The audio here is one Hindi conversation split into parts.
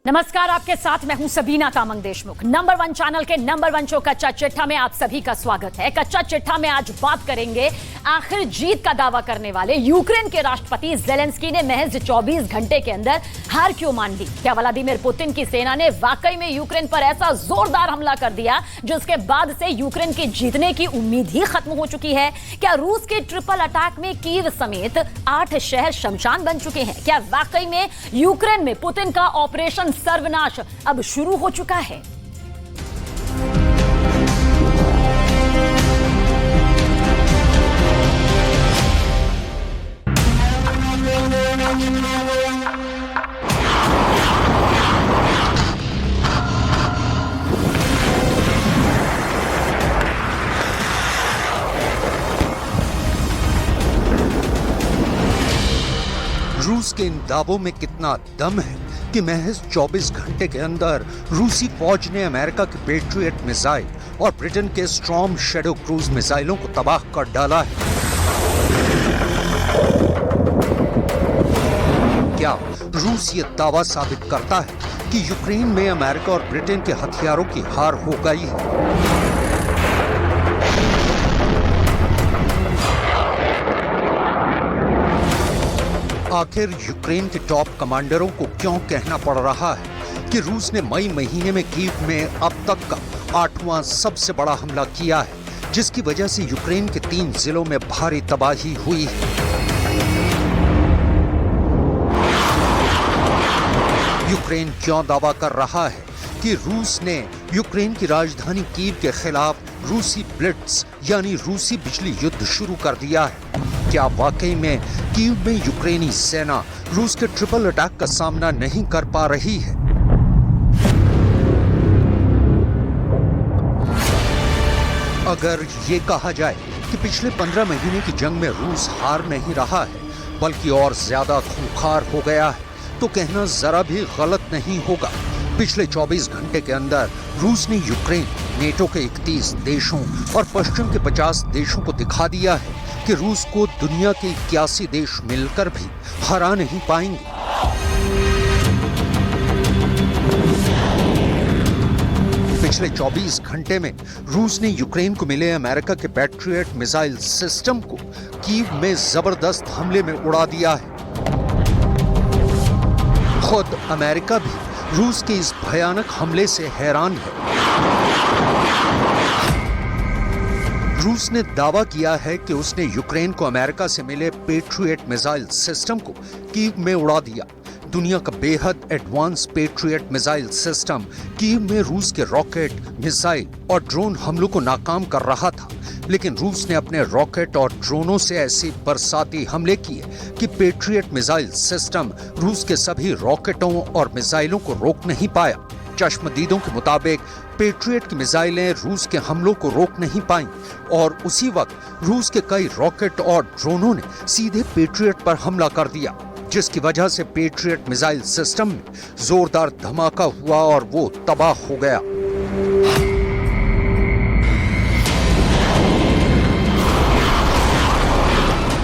नमस्कार, आपके साथ मैं हूं सबीना तामंग देशमुख। नंबर 1 चैनल के नंबर 1 शो कच्चा चिट्ठा में आप सभी का स्वागत है। कच्चा चिट्ठा में आज बात करेंगे आखिर जीत का दावा करने वाले यूक्रेन के राष्ट्रपति ज़ेलेंस्की ने महज 24 घंटे के अंदर हार क्यों मान ली। क्या व्लादिमीर पुतिन की सेना ने वाकई में यूक्रेन पर ऐसा जोरदार हमला कर दिया जिसके बाद से यूक्रेन के जीतने की उम्मीद ही खत्म हो चुकी है। क्या रूस के ट्रिपल अटैक में कीव समेत 8 शहर शमशान बन चुके हैं। क्या वाकई में यूक्रेन में पुतिन का ऑपरेशन सर्वनाश अब शुरू हो चुका है। रूस के इन दावों में कितना दम है कि महज 24 घंटे के अंदर रूसी फौज ने अमेरिका के पेट्रियट मिसाइल और ब्रिटेन के स्टॉर्म शैडो क्रूज मिसाइलों को तबाह कर डाला है। क्या रूस ये दावा साबित करता है कि यूक्रेन में अमेरिका और ब्रिटेन के हथियारों की हार हो गई है? आखिर यूक्रेन के टॉप कमांडरों को क्यों कहना पड़ रहा है कि रूस ने मई महीने में कीव में अब तक का 8वां सबसे बड़ा हमला किया है, जिसकी वजह से यूक्रेन के 3 जिलों में भारी तबाही हुई है। यूक्रेन क्यों दावा कर रहा है कि रूस ने यूक्रेन की राजधानी कीव के खिलाफ रूसी ब्लिट्स यानी रूसी बिजली युद्ध शुरू कर दिया है? क्या वाकई में कीव में यूक्रेनी सेना रूस के ट्रिपल अटैक का सामना नहीं कर पा रही है? अगर ये कहा जाए कि पिछले 15 महीने की जंग में रूस हार नहीं रहा है बल्कि और ज्यादा खूंखार हो गया है, तो कहना जरा भी गलत नहीं होगा। पिछले 24 घंटे के अंदर रूस ने यूक्रेन, नेटो के 31 देशों और पश्चिम के 50 देशों को दिखा दिया है कि रूस को दुनिया के 81 देश मिलकर भी हरा नहीं पाएंगे। पिछले 24 घंटे में रूस ने यूक्रेन को मिले अमेरिका के पैट्रियट मिसाइल सिस्टम को कीव में जबरदस्त हमले में उड़ा दिया है। खुद अमेरिका भी रूस के इस भयानक हमले से हैरान है। रूस ने दावा किया है कि उसने यूक्रेन को अमेरिका से मिले पेट्रियट मिसाइल सिस्टम को कीव में उड़ा दिया। दुनिया का बेहद advance patriot missile system Kyiv में रूस के रॉकेट, मिसाइल और ड्रोन हमलों को नाकाम कर रहा था, लेकिन रूस ने अपने रॉकेट और ड्रोनों से ऐसे बरसाती हमले किए कि पेट्रियट मिसाइल सिस्टम रूस के सभी रॉकेटों और मिसाइलों को रोक नहीं पाया। चश्मदीदों के मुताबिक पेट्रियट की मिसाइलें रूस के हमलों को रोक नहीं पाईं और उसी वक्त रूस के कई रॉकेट और ड्रोनों ने सीधे पेट्रियट पर हमला कर दिया, जिसकी वजह से पेट्रियट मिसाइल सिस्टम में जोरदार धमाका हुआ और वो तबाह हो गया।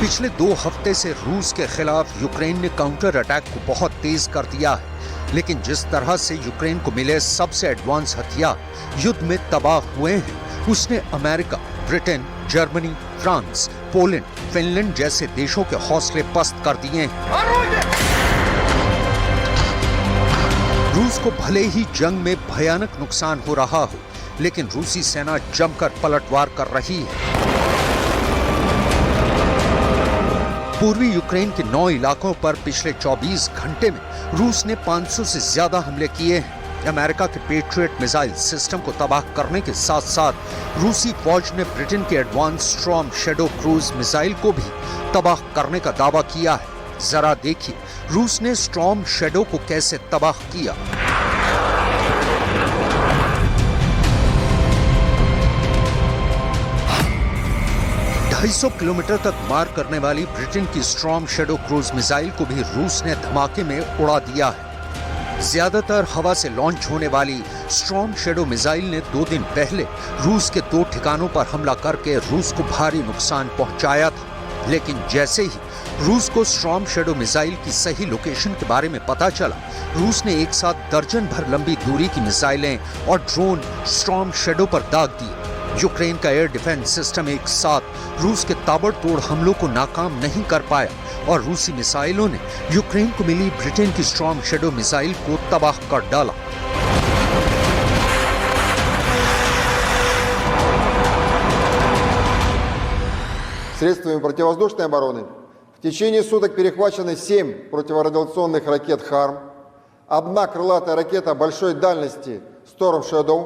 पिछले 2 हफ्ते से रूस के खिलाफ यूक्रेन ने काउंटर अटैक को बहुत तेज कर दिया है, लेकिन जिस तरह से यूक्रेन को मिले सबसे एडवांस हथियार युद्ध में तबाह हुए हैं, उसने America, Britain, Germany, France, Poland, Finland जैसे देशों के हौसले पस्त कर दिए हैं। रूस को भले ही जंग में भयानक नुकसान हो रहा हो, लेकिन रूसी सेना जमकर पलटवार कर रही है। पूर्वी यूक्रेन के 9 इलाकों पर पिछले 24 घंटे में रूस ने 500 से ज्यादा हमले किए हैं। अमेरिका के पेट्रियट मिसाइल सिस्टम को तबाह करने के साथ साथ रूसी फौज ने ब्रिटेन के advance storm shadow cruise missile को भी तबाह करने का दावा किया है। जरा देखिए रूस ने स्टॉर्म शैडो को कैसे तबाह किया। 250 किलोमीटर तक मार करने वाली ब्रिटेन की स्टॉर्म शैडो क्रूज मिसाइल को भी रूस ने धमाके में उड़ा दिया है। ज्यादातर हवा से लॉन्च होने वाली स्टॉर्म शैडो मिसाइल ने 2 दिन पहले रूस के 2 ठिकानों पर हमला करके रूस को भारी नुकसान पहुंचाया था, लेकिन जैसे ही रूस को स्टॉर्म शैडो मिसाइल की सही लोकेशन के बारे में पता चला। रूस ने एक साथ दर्जन भर लंबी दूरी की मिसाइलें और ड्रोन स्टॉर्म शैडो पर दाग दिए। यूक्रेन का एयर डिफेंस सिस्टम एक साथ रूस के ताबड़तोड़ हमलों को नाकाम नहीं कर पाया और रूसी मिसाइलों ने यूक्रेन को मिली ब्रिटेन की स्टॉर्म शैडो मिसाइल को तबाह कर डाला। Средствами противовоздушной обороны в течение суток перехвачены 7 противорадиационных ракет «Харм», 1 крылатая ракета большой дальности «Storm Shadow»,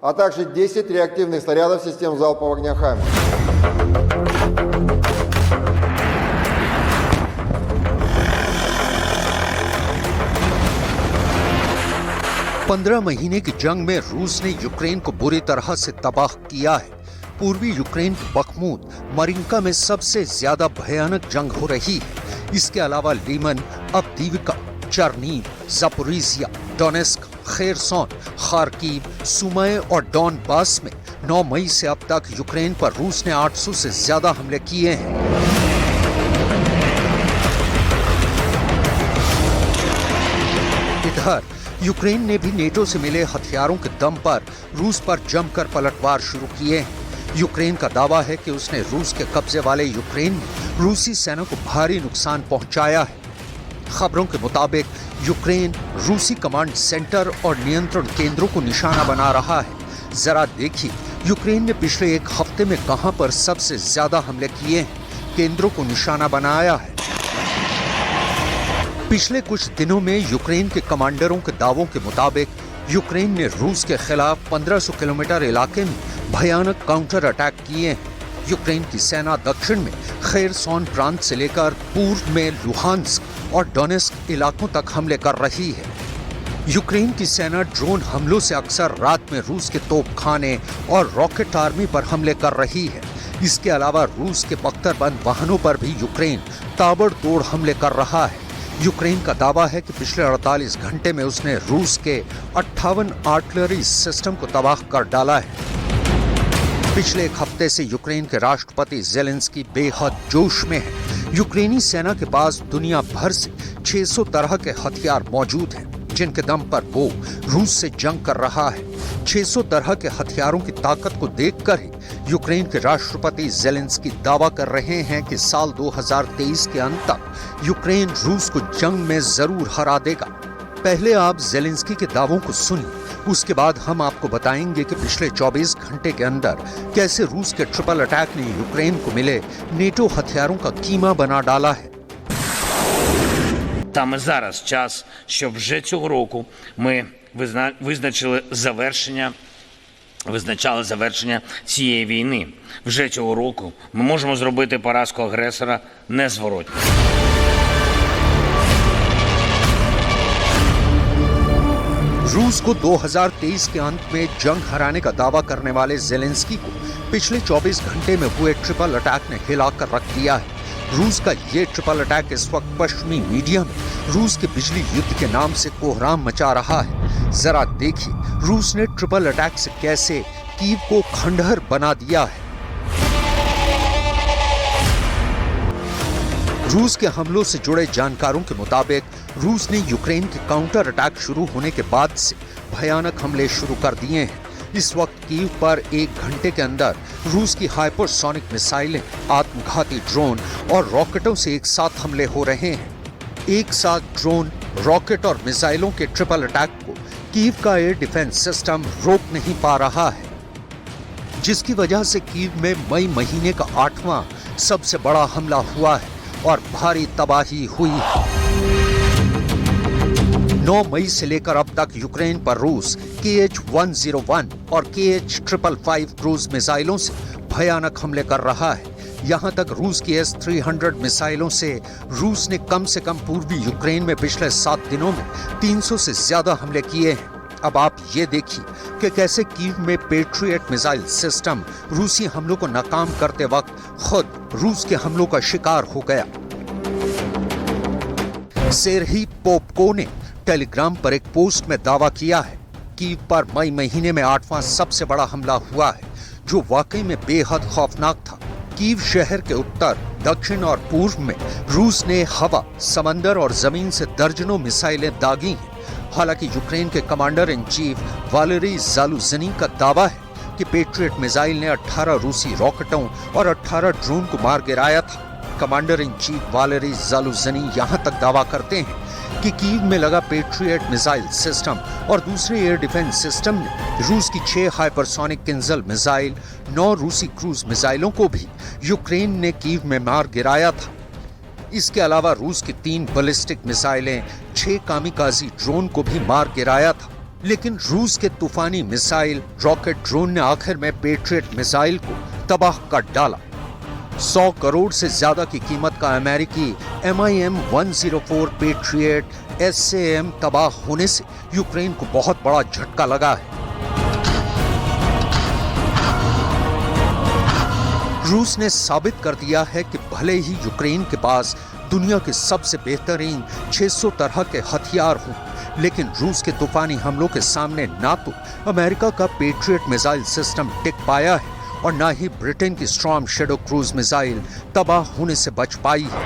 а также 10 реактивных снарядов систем залпового огня «Хаймарс». 15 महीने की जंग में रूस ने यूक्रेन को बुरी तरह से तबाह किया है। पूर्वी यूक्रेन की बखमूत, मरिंका में सबसे ज्यादा भयानक जंग हो रही है। इसके अलावा Lehman, अवदीविका, चर्नीव, Zaporizhzhia, Donetsk, Kherson, Kharkiv, सुमय और डॉनबास में 9 मई से अब तक यूक्रेन पर रूस ने 800 से ज्यादा हमले किए हैं। इधर यूक्रेन ने भी नेटो से मिले हथियारों के दम पर रूस पर जमकर पलटवार शुरू किए हैं। यूक्रेन का दावा है कि उसने रूस के कब्जे वाले यूक्रेन में रूसी सेना को भारी नुकसान पहुंचाया है। खबरों के मुताबिक यूक्रेन रूसी कमांड सेंटर और नियंत्रण केंद्रों को निशाना बना रहा है। जरा देखिए यूक्रेन ने पिछले एक हफ्ते में कहां पर सबसे ज्यादा हमले किए हैं, केंद्रों को निशाना बनाया है। पिछले कुछ दिनों में यूक्रेन के कमांडरों के दावों के मुताबिक यूक्रेन ने रूस के खिलाफ 1500 किलोमीटर इलाके में भयानक काउंटर अटैक किए हैं। यूक्रेन की सेना दक्षिण में खेरसोन प्रांत से लेकर पूर्व में लुहांस्क और डोनेस्क इलाकों तक हमले कर रही है। यूक्रेन की सेना ड्रोन हमलों से अक्सर रात में रूस के तोपखाने और रॉकेट आर्मी पर हमले कर रही है। इसके अलावा रूस के बख्तरबंद वाहनों पर भी यूक्रेन ताबड़तोड़ हमले कर रहा है। यूक्रेन का दावा है कि पिछले 48 घंटे में उसने रूस के 58 आर्टिलरी सिस्टम को तबाह कर डाला है। पिछले एक हफ्ते से यूक्रेन के राष्ट्रपति ज़ेलेंस्की बेहद जोश में है। यूक्रेनी सेना के पास दुनिया भर से 600 तरह के हथियार मौजूद हैं, जिनके दम पर वो रूस से जंग कर रहा है। 600 तरह के हथियारों की ताकत को देखकर ही यूक्रेन के राष्ट्रपति ज़ेलेंस्की दावा कर रहे हैं कि साल 2023 के अंत तक यूक्रेन रूस को जंग में जरूर हरा देगा। पहले आप ज़ेलेंस्की के दावों को सुनिए, उसके बाद हम आपको बताएंगे कि पिछले 24 घंटे के अंदर कैसे रूस के ट्रिपल अटैक ने यूक्रेन को मिले नेटो हथियारों का कीमा बना डाला है। Саме зараз час, щоб вже цього року ми визначали завершення цієї війни. Вже цього року ми можемо зробити поразку агресора незворотньо. रूस को 2023 के अंत में जंग हराने का दावा करने वाले ज़ेलेंस्की को पिछले 24 घंटे में हुए ट्रिपल अटैक ने हिलाकर रख दिया है। रूस का ये ट्रिपल अटैक इस वक्त पश्चिमी मीडिया में रूस के बिजली युद्ध के नाम से कोहराम मचा रहा है। जरा देखिए रूस ने ट्रिपल अटैक से कैसे कीव को खंडहर बना दिया है। रूस के हमलों से जुड़े जानकारों के मुताबिक रूस ने यूक्रेन के काउंटर अटैक शुरू होने के बाद से भयानक हमले शुरू कर दिए हैं। इस वक्त कीव पर 1 घंटे के अंदर रूस की हाइपरसोनिक मिसाइलें, आत्मघाती ड्रोन और रॉकेटों से एक साथ हमले हो रहे हैं। एक साथ ड्रोन, रॉकेट और मिसाइलों के ट्रिपल अटैक को कीव का एयर डिफेंस सिस्टम रोक नहीं पा रहा है, जिसकी वजह से कीव में मई महीने का 8वां सबसे बड़ा हमला हुआ है और भारी तबाही हुई है। 9 मई से लेकर अब तक यूक्रेन पर रूस KH-101 और KH-555 क्रूज मिसाइलों से भयानक हमले कर रहा है। यहां तक रूस की S-300 मिसाइलों से रूस ने कम से कम पूर्वी यूक्रेन में पिछले 7 दिनों में 300 से ज्यादा हमले किए हैं। अब आप ये देखिए कि कैसे कीव में पेट्रियट मिसाइल सिस्टम रूसी हमलों को नाकाम करते वक्त खुद रूस के हमलों का शिकार हो गया। सेर्ही पोपको ने टेलीग्राम पर एक पोस्ट में दावा किया है कीव पर मई महीने में 8वां सबसे बड़ा हमला हुआ है, जो वाकई में बेहद खौफनाक था। कीव शहर के उत्तर, दक्षिण और पूर्व में रूस ने हवा, समंदर और जमीन से दर्जनों मिसाइलें दागी हैं। हालांकि यूक्रेन के कमांडर इन चीफ वालेरी ज़ालुझनी का दावा है कि पेट्रियट मिसाइल ने 18 रूसी रॉकेटों और 18 ड्रोन को मार गिराया था। कमांडर इन चीफ वालेरी ज़ालुझनी यहां तक दावा करते हैं कि कीव में लगा पेट्रियट मिसाइल सिस्टम और दूसरे एयर डिफेंस सिस्टम ने रूस की 6 हाइपरसोनिक किंजल मिसाइल, 9 रूसी क्रूज मिसाइलों को भी यूक्रेन ने कीव में मार गिराया था। इसके अलावा रूस की 3 बैलिस्टिक मिसाइलें, 6 कामिकाजी ड्रोन को भी मार गिराया था। लेकिन रूस के तूफानी मिसाइल, रॉकेट ड्रोन ने आखिर में पेट्रियट मिसाइल को तबाह कर डाला। 100 करोड़ से ज्यादा की कीमत का अमेरिकी MIM-104 पेट्रियट SAM तबाह होने से यूक्रेन को बहुत बड़ा झटका लगा है। रूस ने साबित कर दिया है कि भले ही यूक्रेन के पास दुनिया के सबसे बेहतरीन 600 तरह के हथियार हों, लेकिन रूस के तूफानी हमलों के सामने ना तो अमेरिका का पेट्रियट मिसाइल सिस्टम टिक पाया है और ना ही ब्रिटेन की स्टॉर्म शैडो क्रूज मिसाइल तबाह होने से बच पाई है।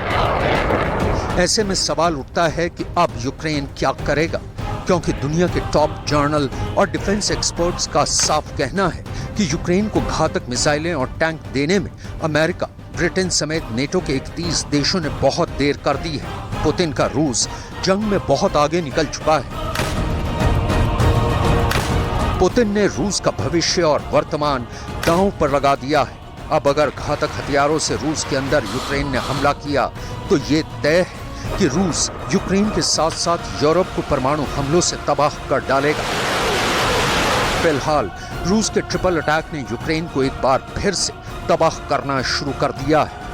ऐसे में सवाल उठता है कि अब यूक्रेन क्या करेगा, क्योंकि दुनिया के टॉप जर्नल और डिफेंस एक्सपर्ट्स का साफ कहना है कि यूक्रेन को घातक मिसाइलें और टैंक देने में अमेरिका, ब्रिटेन समेत नेटो के 31 देशों ने बहुत देर कर दी है। पुतिन का रूस जंग में बहुत आगे निकल चुका है। पुतिन ने रूस का भविष्य और वर्तमान दांव पर लगा दिया है। अब अगर घातक हथियारों से रूस के अंदर यूक्रेन ने हमला किया तो ये तय है कि रूस यूक्रेन के साथ साथ यूरोप को परमाणु हमलों से तबाह कर डालेगा। फिलहाल रूस के ट्रिपल अटैक ने यूक्रेन को एक बार फिर से तबाह करना शुरू कर दिया है।